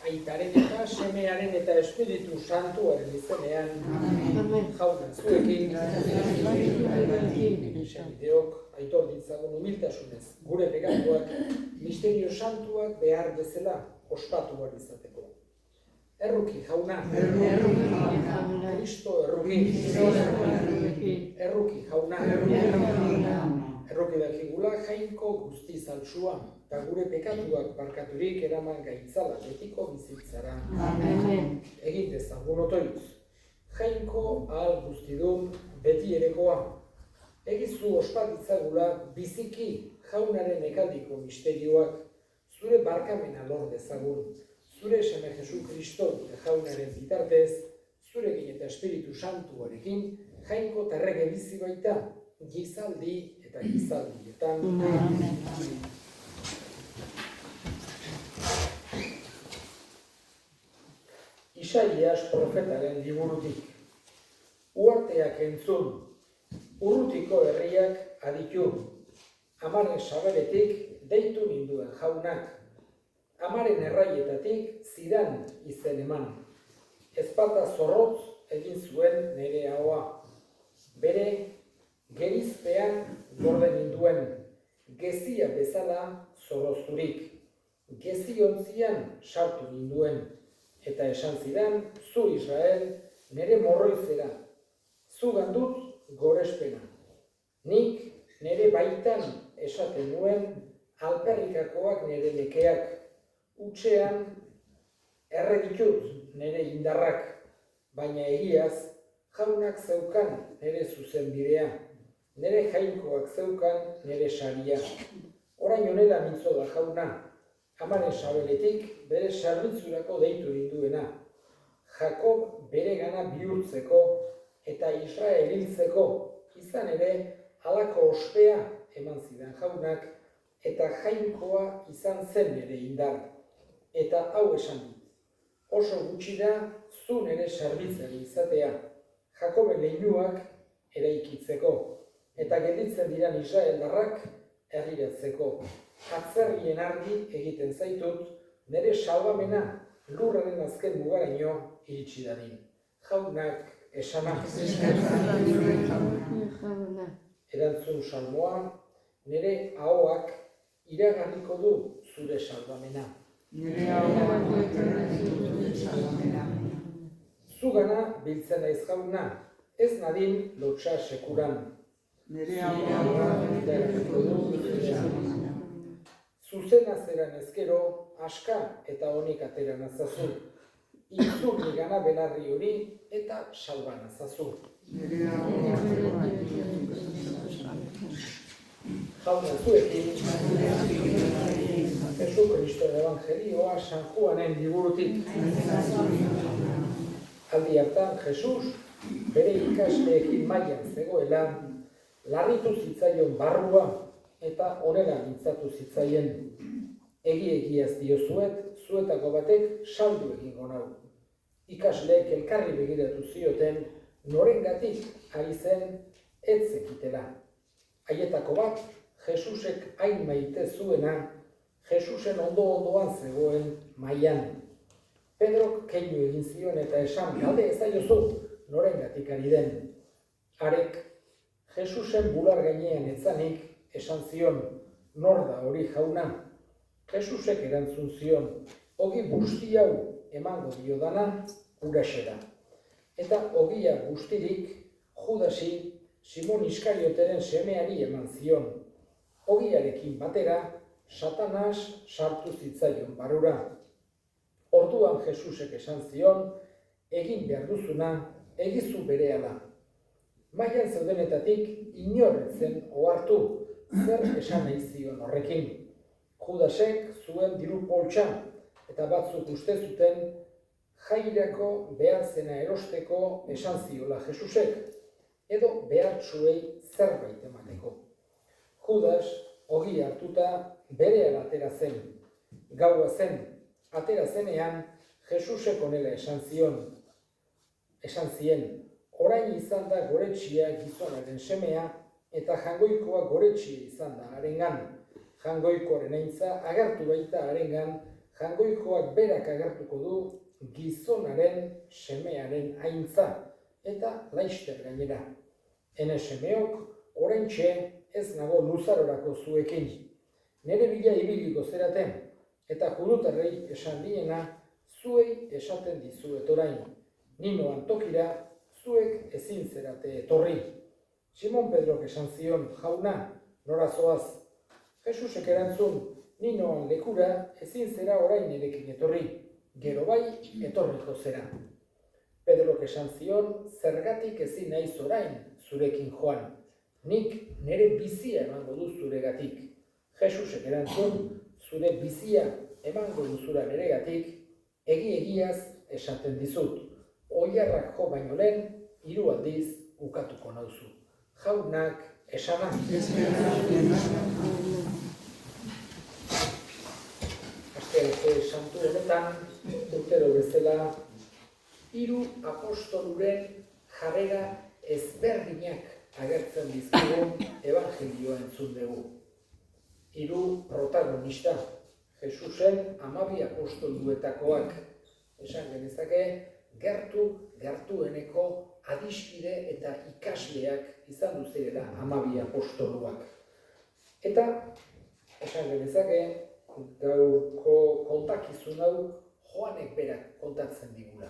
Aitaren eta Semearen eta Espiritu Santuaren izenean, jauna zuekin, senideok, aitor ditzagun humiltasunez, gure pekatuak, misterio santuak behar bezala ospatu behar izateko. Erruki, jauna. Kristo erruki. Erruki, jauna. Erruki dakigula jainko guztiz altsua, eta gure pekatuak barkaturik eraman gaitzala betiko bizitzara. Egin dezagun otoitz. Jainko ahal guztidun beti erekoa. Egizu ospatitzagula biziki jaunaren ekaldiko misterioak, zure barkamena lor dezagun. Zure Seme Jesu Kristo jaunaren bitartez, zurekin eta Espiritu Santuarekin, jainko terrege bizi baita, gizaldi eta gizaldietan. Isaias profetaren liburutik. Uharteak entzun, urrutiko herriak aditu, amaren saberetik deitu ninduen jaunak, amaren erraietatik zidan izen eman. Ezpata zorrotz egin zuen nere ahoa. Bere gerizpean gorde ninduen, gezia bezala zorrozturik. Geziontzian sartu ninduen, eta esan zidan, zu Israel, nere morroizera. Zugan dut gorespena. Nik nere baitan esaten nuen, alperrikakoak nere nekeak. Utxean erreditut nere indarrak, baina egiaz jaunak zeukan nere zuzenbidea, nere jainkoak zeukan nere saria. Orain honela mintzo da jauna, amaren sabeletik bere sarbitzurako deitu ninduena, Jakob bere gana bihurtzeko eta Israel hiltzeko, izan ere halako ospea eman zidan jaunak, eta jainkoa izan zen nere indar. Eta hau esan dit, oso gutxi da zu nere sarbitzari izatea, Jakoben leinuak eraikitzeko, eta gelditzen diran Israeldarrak herriratzeko. Atzerrien argi egiten zaitut, nere salbamena lurraren azken mugaraino iritsi dadin. Jaunak esanak. Erantzun salmoa, nere ahoak iragarriko du zure salbamena. Zugana biltzen naiz jauna, ez nadin lotsa sekuran. Zuzena zeran ezkero, aska eta honik atera nazazu. Itzul nigana belarri hori eta salba nazazu. Jauna zuekin, Jesu Kristo Evangelioa San Juanen liburutik. Aldi hartan, Jesus bere ikasleekin mailan zegoela, larritu zitzaion barrua eta honela mintzatu zitzaien. Egiaz diozuet, zuetako batek saldu egingo nau. Ikasleek elkarri begiratu zioten, norengatik ari zen ez zekitela. Haietako bat, Jesusek hain maite zuena, Jesusen ondo-ondoan zegoen mailan. Pedrok keinu egin zion eta esan, galde ezaiozu, norengatik ari den. Harek, Jesusen bular gainean etzanik, esan zion, nor da hori jauna. Jesusek erantzun zion, ogi guzti hau emango diodana huraxe da. Eta ogia guztirik, Judasi, Simon Iskarioteren semeari eman zion. Ogiarekin batera, Satanas sartu zitzaion barrura. Orduan Jesusek esan zion, egin behar duzuna, egizu berehala. Mailan zeudenetatik inoretzen ohartu, zer esan nahi zion horrekin. Judasek zuen diru poltsa, eta batzuk uste zuten, jairako behar zena erosteko esan ziola Jesusek, edo behartsuei zerbait emateko. Judas, ogi hartuta, berehala atera zen. Gaua zen, atera zenean, Jesusek onela esan zien, orain izan da goretxia gizonaren semea, eta jangoikoa goretxia izan da harengan. Jangoikoaren aintza agertu baita harengan, jangoikoak berak agertuko du gizonaren semearen aintza, eta laister gainera. Ene semeok, oraintxe ez nago luzarorako zuekin. Nere bila ibiliko zeraten, eta judutarrei esan diena, zuei esaten dizuet orain. Ni noan tokira, zuek ezin zerate etorri. Simon Pedrok esan zion, jauna, nora zoaz. Jesusek erantzun, ni noan lekura, ezin zera orain nirekin etorri. Gero bai, etorriko zera. Pedrok esan zion, zergatik ezin naiz orain zurekin joan. Nik nere bizia emango du zuregatik. Jesusek erantzun, zure bizia emango duzura neregatik, egiaz esaten dizut. Oilarrak jo baino lehen, 3 aldiz ukatuko nauzu. Jaunak esana. Aste santu honetan, urtero bezala, 3 apostoluren jarrera ezberdinak agertzen dizkigu evangelioa entzun dugu. 3 protagonista, Jesusen 12 apostoluetakoak, esan genezake, gertueneko adiskide eta ikasleak izan duzirela 12 apostoluak. Eta, esan genezake, gaurko kontakizun hau Joanek berak kontatzen digula.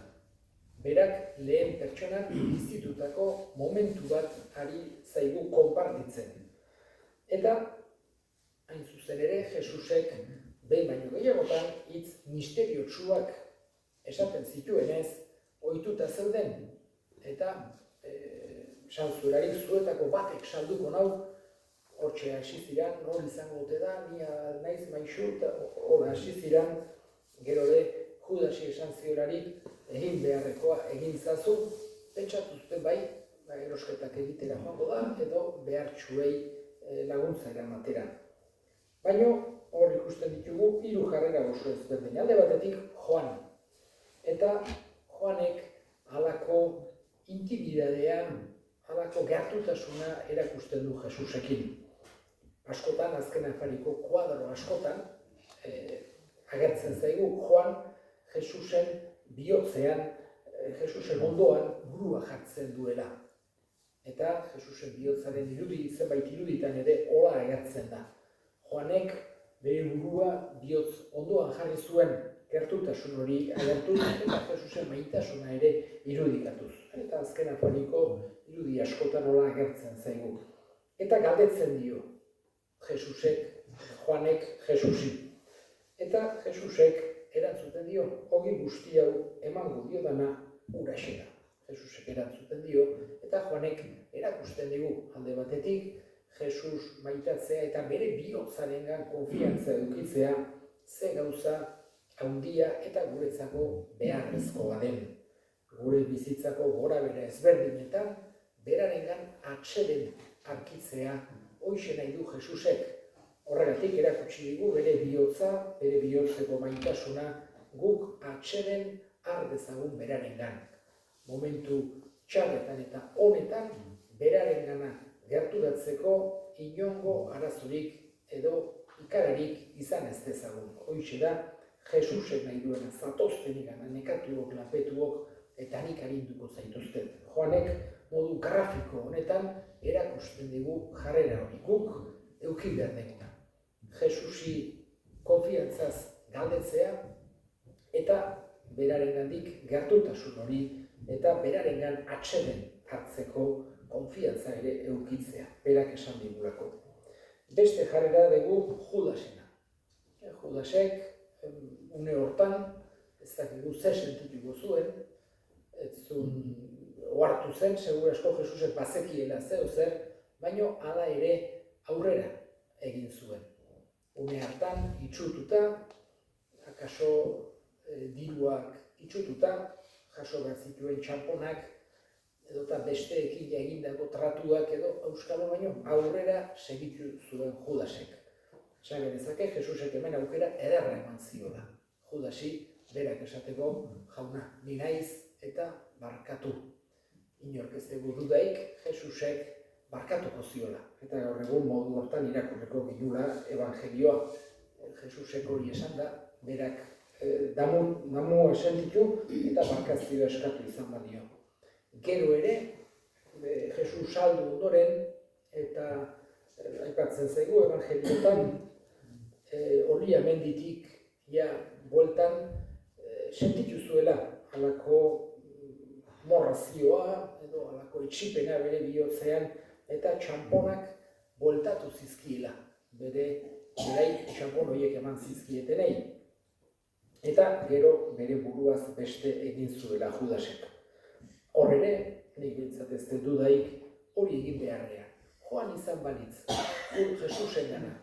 Berak lehen pertsonan bizitutako momentu bat ari zaigu konpartitzen. Eta, hain zuzen ere, Jesusek behin baino gehiagotan hitz misteriotsuak esaten zituenez, ohituta zeuden. Eta, sanzurarik zuetako batek salduko nau, hortxe hasi ziran, nor izango ote da, nia naiz maixu, eta hor hasi ziran, gero de, Judasi esan ziorarik, egin beharrekoa egin zazu, pentsatu zuten bai, erosketak egitera joango da, edo behartsuei laguntza eramatera. Baina, hor ikusten ditugu, 3 jarrera oso ezberdin. Alde batetik, Joan. Eta Joanek halako intimidadea, halako gertutasuna erakusten du Jesusekin. Askotan, azken afariko kuadro askotan, agertzen zaigu, Joan Jesusen bihotzean, Jesusen ondoan burua jartzen duela. Eta Jesusen bihotzaren zenbait iruditan ere hola agertzen da. Joanek bere burua bihotz ondoan jarri zuen gertutasun hori agertuz, eta Jesusen maitasuna ere irudikatuz. Eta azken afariko irudi askotan hola agertzen zaigu. Eta galdetzen dio Joanek Jesusi. Eta Jesusek erantzuten dio, ogi guzti hau emango dio dana uraxera. Jesusek erantzuten dio, eta Joanek erakusten digu alde batetik, Jesus maitatzea eta bere bihotzarengan konfiantza edukitzea, ze gauza handia eta guretzako beharrezkoa den. Gure bizitzako gorabehera ezberdinetan, berarengan atseden arkitzea hoixe nahi du Jesusek. Horregatik erakutsi digu bere bihotza, bere bihotzeko maitasuna guk atseden har dezagun berarengan. Momentu txarretan eta honetan berarengana gerturatzeko inongo arazorik edo ikararik izan ez dezagun. Hoixe da, Jesusek nahi duena zatoztenigana, nekatuok, lapetuok eta nik arinduko zaituzten. Joanek modu grafiko honetan erakusten digu jarrera hori guk eduki behar deguna. Jesusi konfiantzaz galdetzea eta berarengandik gertutasun hori eta berarengan atseden hartzeko konfiantza ere edukitzea, berak esan digulako. Beste jarrera dugu Judasena. Judasek une hortan, ez dakigu ze sentituko zuen, ez zuen ohartu zen, segura asko Jesusek bazekiela zeo zer, baina hala ere aurrera egin zuen. Une hartan, itxututa, akaso diruak itxututa, jaso behar zituen txamponak, edota besteekin egindako tratuak edo euskalo baino, aurrera segitu zuen Judasek. Esan genezake, Jesusek hemen aukera ederra eman ziola. Judasi berak esateko, jauna, ni naiz eta barkatu. Inork ez dugu dudaik, Jesusek barkatuko ziola. Eta gaur egun modu hortan irakurreko ginula evangelioa. Jesusek hori esan da, berak damua sentitu eta barkazioa eskatu izan badio. Gero ere, Jesus saldu ondoren, eta aipatzen zaigu evangeliotan, hori amenditik bueltan sentitu zuela halako morrazioa edo halako etxipena bere bihotzean eta txamponak bueltatu zizkiela berai txampon horiek eman zizkietenei. Eta gero bere buruaz beste egin zuela Judasek. Hor ere, nik bintzat ez dut dudaik hori egin beharrean. Joan izan balitz, Jesusen gana,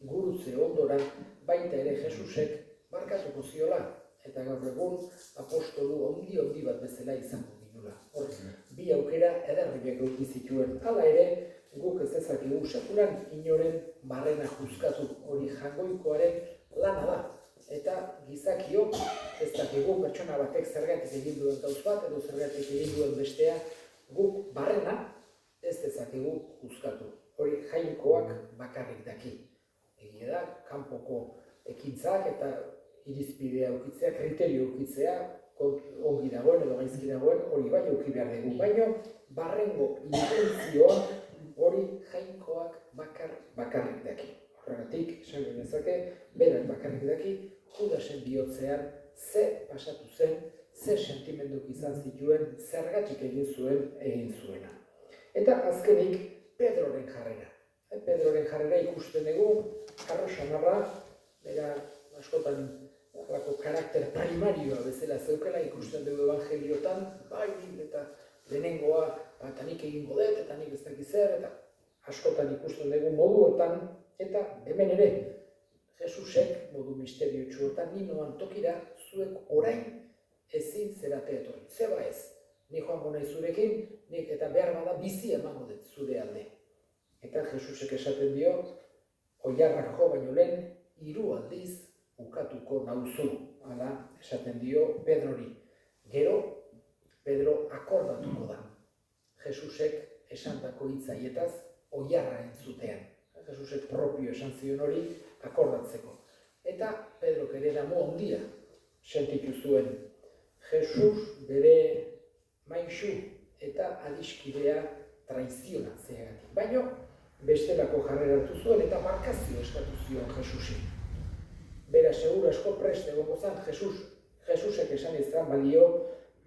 gurutze ondoran, baita ere Jesusek barkatuko ziola. Eta gaur egun apostolu ondi bat bezala izango ginula. Hor, bi aukera ederriak eduki zituen. Hala ere, guk ez dezakigu sekulan inoren barrena juzkatu, hori jangoikoaren lana da. Eta gizakiok ez dakigu pertsona batek zergatik egin duen gauz bat edo zergatik egin duen bestea, guk barrena ez dezakigu juzkatu. Hori jainkoak bakarrik daki. Egia da, kanpoko ekintzak eta irizpidea ukitzea, kriterio ukitzea, ongi dagoen edo gaizki dagoen, hori bai uki behar dugu. Baina, barrengo intentzioa hori jainkoak bakarrik daki. Horregatik, esan genezake, berak bakarrik daki, Judasen bihotzean ze pasatu zen, ze sentimenduk izan zituen, zergatik egin zuena. Eta azkenik, Pedroren jarrera. Pedroren jarrera ikusten dugu, karro samarra, bera askotan karakter primarioa bezala zeukela ikusten dugu evangeliotan, bai, eta lehenengoa, eta nik egingo dut, eta nik ez dakiz zer, eta askotan ikusten dugu modu hortan, eta hemen ere, Jesusek modu misteriotsu hortan, ni noan tokira zuek orain ezin zerate etorri. Zeba ez, ni joango nahi zurekin, nik eta behar bada bizi emango dut zure alde. Eta Jesusek esaten dio, oilarrak jo baino lehen, 3 aldiz ukatuko nauzu, hala esaten dio Pedrori. Gero, Pedro akordatuko da. Jesusek esandako hitzaietaz oilarra entzutean. Jesusek propio esan zion hori akordatzeko. Eta Pedrok ere damu handia sentitu zuen. Jesus bere maisu eta adiskidea traizionatzeagatik. Baina bestelako jarrera hartu zuen eta markazio eskatu zion Jesusi. Bera segura asko prest egongo zen Jesusek esan izan balio,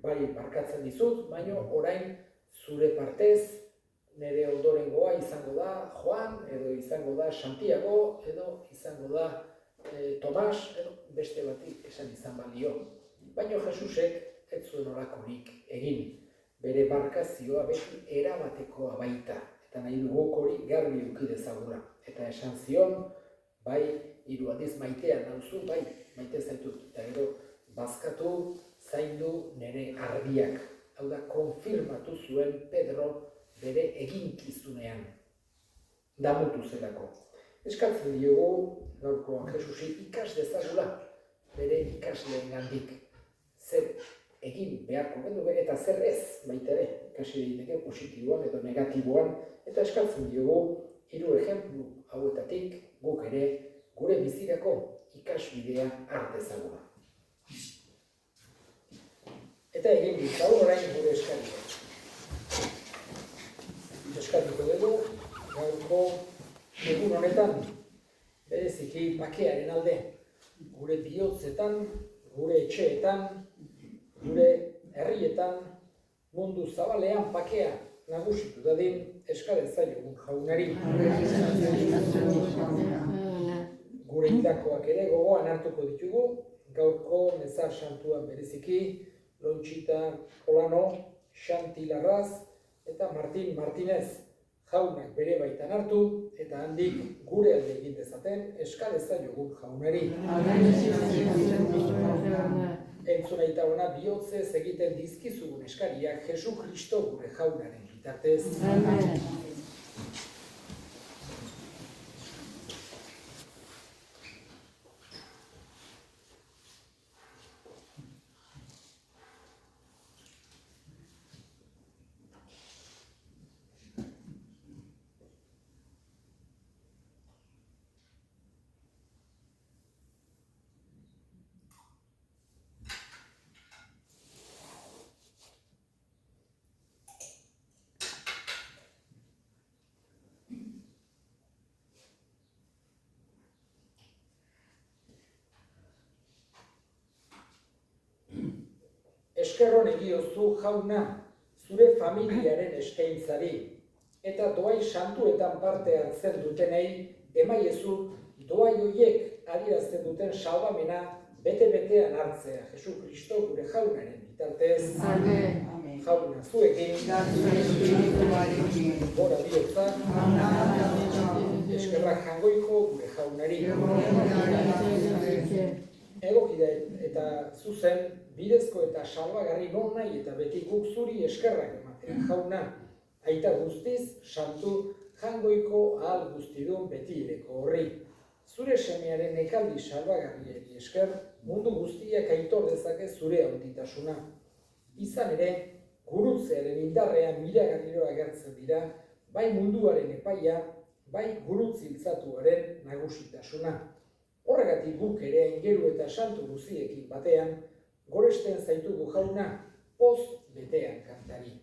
bai barkatzen dizut, baina orain zure partez nire ondorengoa izango da Joan, edo izango da Santiago, edo izango da Tomas, edo beste batik esan izan balio. Baina Jesusek ez zuen orakorik egin. Bere barkazioa beti erabatekoa baita. Eta nahi duguk hori garbi eduki dezagula. Eta esan zion, bai, 3 aldiz maitea nauzu, bai, maite zaitut. Eta gero, bazkatu, zaindu nire ardiak. Hau da, konfirmatu zuen Pedro bere eginkizunean. Damutu zelako. Eskatzen diogu, gaurkoan Jesusi ikas dezagula, bere ikasleengandik. Zer egin beharko gendu eta zer ez, baita ere, ikasi daiteke positiboan edo negatiboan, eta eskatzen diogu 3 ejemplu hauetatik guk ere gure bizirako ikasbidea har dezagula. Eta egin ditzagun orain gure eskaria. Eskatuko dugu, gaurko egun honetan, bereziki bakearen alde, gure bihotzetan, gure etxeetan, gure herrietan, mundu zabalean bakea nagusitu dadin eskaren zaiogun jaunari. Gure hildakoak ere gogoan hartuko ditugu, gaurko mezar santuan bereziki, Lontxita Olano, Xanti Larraz, eta Martin Martinez jaunak bere baitan hartu, eta handik gure alde egin dezaten eskal ezaiogun jaunari. Entzuna eta ona bihotzez egiten dizkizugun eskariak Jesu Kristo gure jaunaren bitartez. eskerron egiozu jauna zure familiaren eskaintzari, eta doai santuetan parte hartzen dutenei emaiezu doai hoiek adierazten duten salbamena bete-betean hartzea, Jesu Kristo gure jaunaren bitartez. Amen. Jauna zuekin, gora bihotza, eskerrak jangoiko gure jaunari. Egokide eta zuzen, bidezko eta salbagarri non nahi eta beti guk zuri eskerrak ematea jauna. Aita guztiz, santu, jangoiko ahal guztidun betireko horri. Zure semearen ekaldi salbagarriari esker, mundu guztiak aitor dezake zure handitasuna. Izan ere, gurutzearen indarrean miragarriro agertzen dira, bai munduaren epaia, bai gurutziltzatuaren nagusitasuna. Horregatik guk ere aingeru eta santu guztiekin batean, goresten zaitugu jauna, poz betean kantari.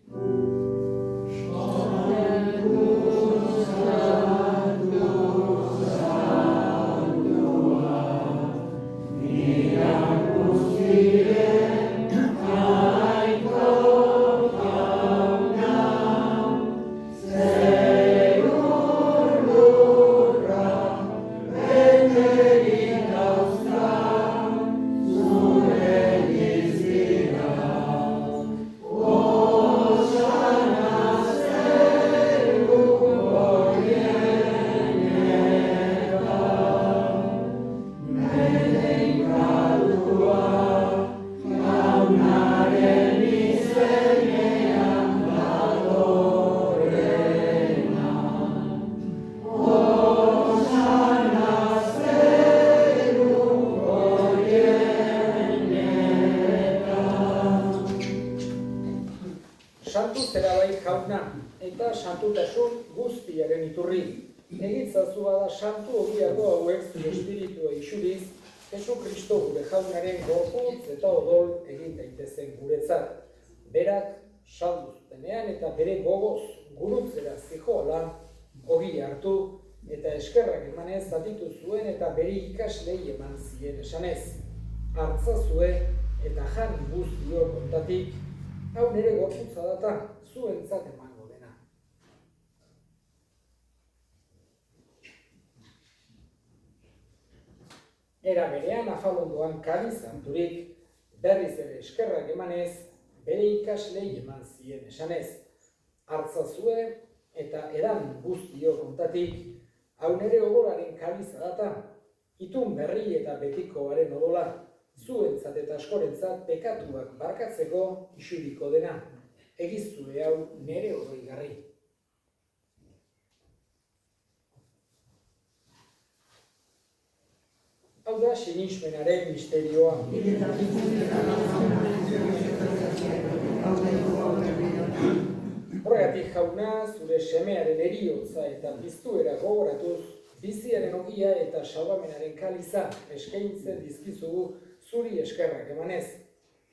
Santu zera bai jauna, eta santutasun guztiaren iturri. Egitzazu bada santu ogiago hauek zure espiritua isuriz, Jesu Kristo gure jaunaren gorputz eta odol egin daitezen guretzat. Berak salduzutenean eta bere gogoz gurutzera zijoala, ogi hartu eta eskerrak emanez zatitu zuen eta bere ikaslei eman zien esanez. Hartzazue eta jan guztio kontatik, hau nire gorputza data, zuentzat emango dena. Era berean afalondoan kaliz harturik, berriz ere eskerrak emanez, bere ikaslei eman zien esanez. Hartzazue eta edan guztio kontatik, hau nire odolaren kaliza data, itun berri eta betikoaren odola, zuentzat eta askorentzat pekatuak barkatzeko isuriko dena, egizue hau nere oroigarri. Hau da sinismenaren misterioa. Horregatik jauna, zure semearen eriotza eta piztuera gogoratuz, biziaren ogia eta salbamenaren kaliza eskaintzen dizkizugu zuri eskerrak emanez.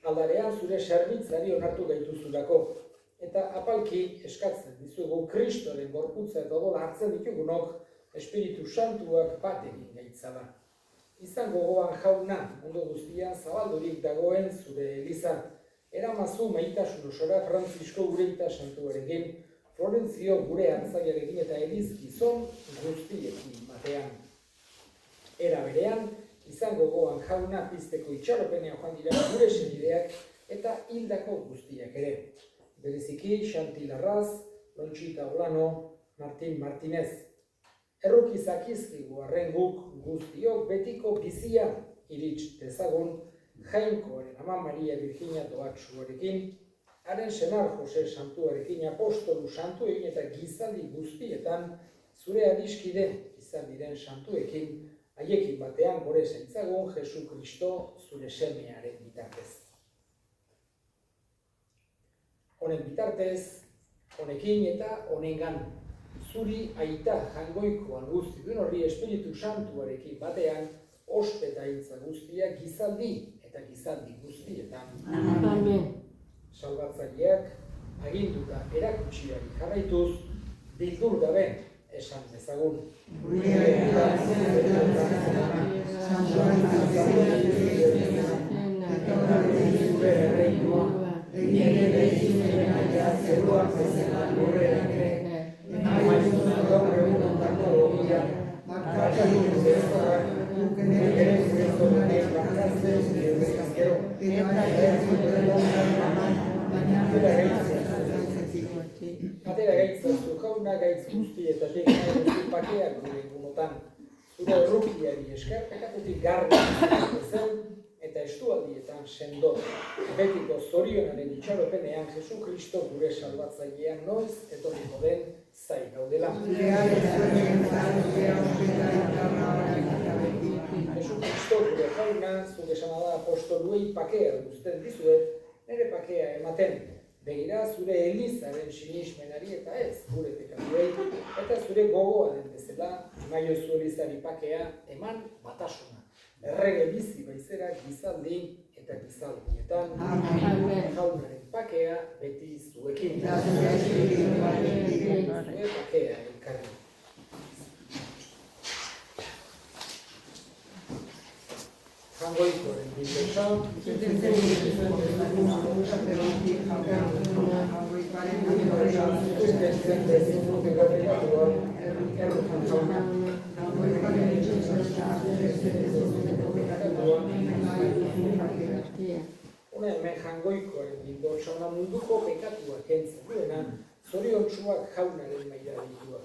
Aldarean zure serbitzari onartu gaituzulako. Eta apalki eskatzen dizugu Kristoren gorputza eta odola hartzen ditugunok Espiritu Santuak bat egin gaitzala. Izan gogoan jauna, mundu guztian zabaldurik dagoen zure eliza. Eramazu maitasun osora Frantzisko Ureita Santuarekin, Florentzio gure hartzaiarekin eta elizgizon guztiekin batean. Era berean, izan gogoan jauna pizteko itxaropenean joan dira gure senideak eta hildako guztiak ere. Bereziki Xanti Larraz, Lonchita Olano, Martin Martinez. Erruki zakizkigu arren guk guztiok betiko bizia irits dezagun Jainkoaren ama Maria Virginia Doaksuarekin, haren senar Jose Santuarekin apostolu santuekin eta gizaldi guztietan zure adiskide izan diren santuekin haiekin batean gore zaitzagun Jesu Kristo zure semearen bitartez. Honen bitartez, honekin eta honengan, zuri aita jangoikoan guztidun horri Espiritu Santuarekin batean, ospetaintza guztiak gizaldi eta gizaldi guztietan. Amen. Salbatzaileak aginduta erakutsiari jarraituz, bildur gabe esan dezagun. Zure erreinoa zeruak bezala lurrean ere, nahi duzun gaur egunotako logia, markatu bezala, ere gure zonaren bakatzen gero, eta Atera gaitzazu, jauna gaitz guztietatik nahi duzu pakeak gure egunotan. Zure errukiari esker, pekatutik garbi zen eta estualdietan sendo. Betiko zorionaren itxaropenean Jesu Kristo gure salbatzailean noiz etorriko den zai gaudela. Jesu Kristo gure jauna, zure esanada apostoluei pakea guzten dizuet, nire pakea ematen. Begira zure elizaren sinismenari eta ez gure pekatuei, eta zure gogoaren bezala, naio zu elizari pakea eman batasuna. Errege bizi baizera gizaldi eta gizaldietan, jaunaren pakea beti zuekin. Zure pakea elkarri. Jangoikoaren bildesan, Hona hemen jangoikoaren bildesan munduko pekatua kentzen duena, zoriontsuak jaunaren maila dituak.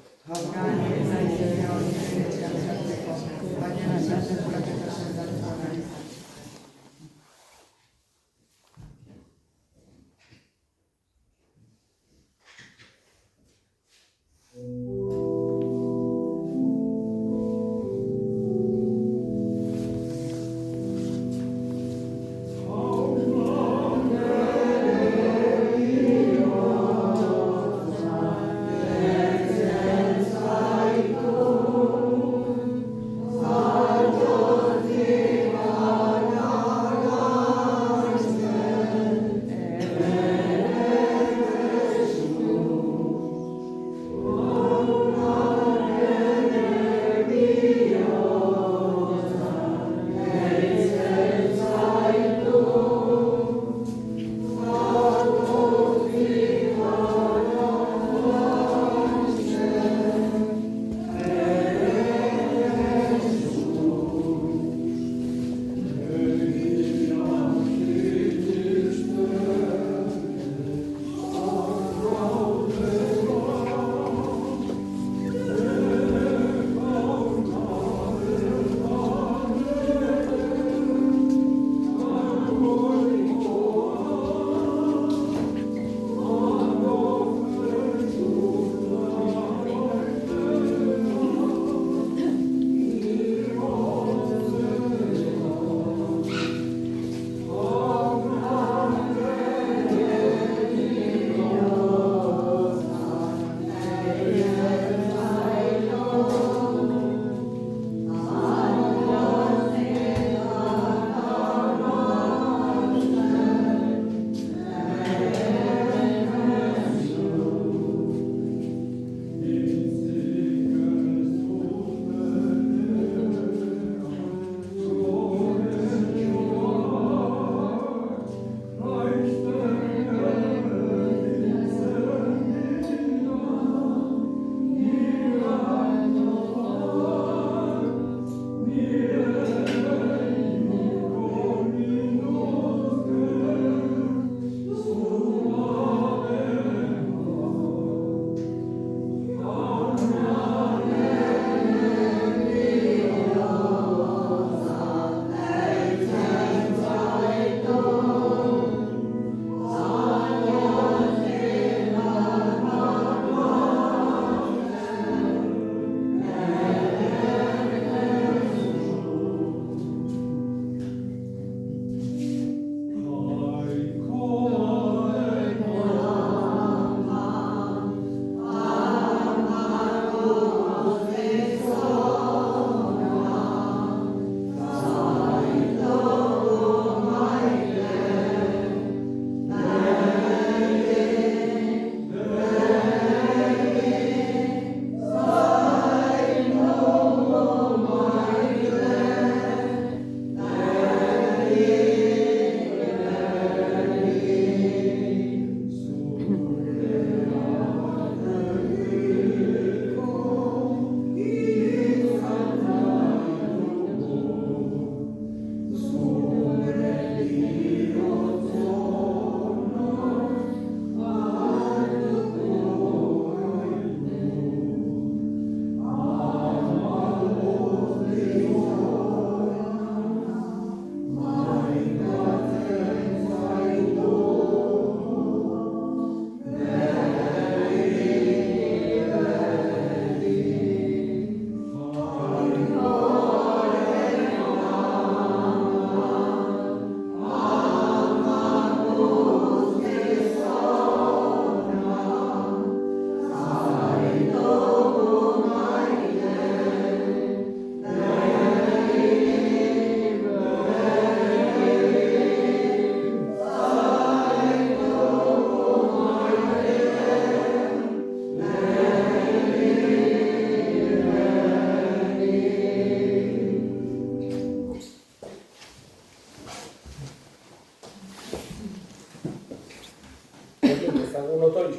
dezagun otoiz.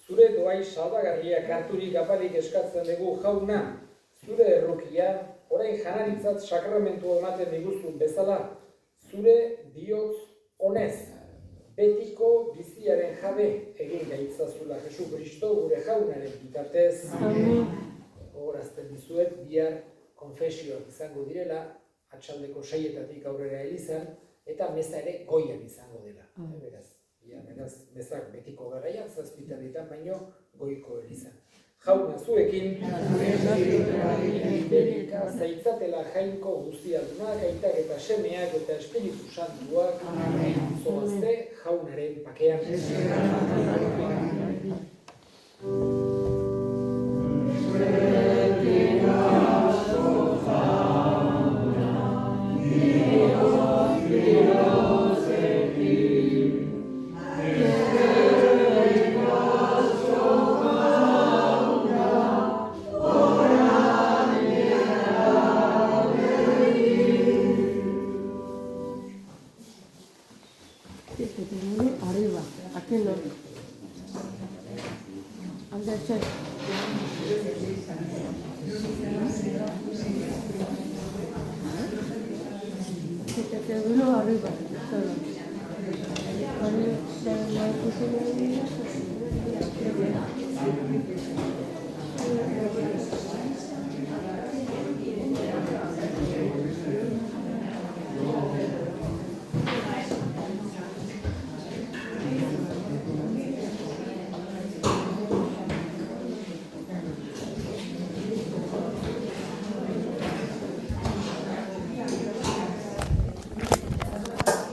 Zure doai salbagarriak harturik apalik eskatzen dugu jauna, zure errukia, orain janaritzat sakramentu ematen diguzun bezala, zure bihotz honez, betiko biziaren jabe egin gaitzazula Jesu Kristo gure jaunaren bitartez. Gogorazten dizuet, bihar konfesioak izango direla, atxaldeko 6-etatik aurrera elizan, eta meza ere goian izango dela. Beraz, mezak betiko garaian, 7 baino goiko elizan. Jauna zuekin, zaitzatela jainko guztiadunak, aitak eta semeak eta Espiritu Santuak, zoazte jaunaren pakean. Arriba, aquí no. Anda, che. Que uno arriba, solo. Cuando se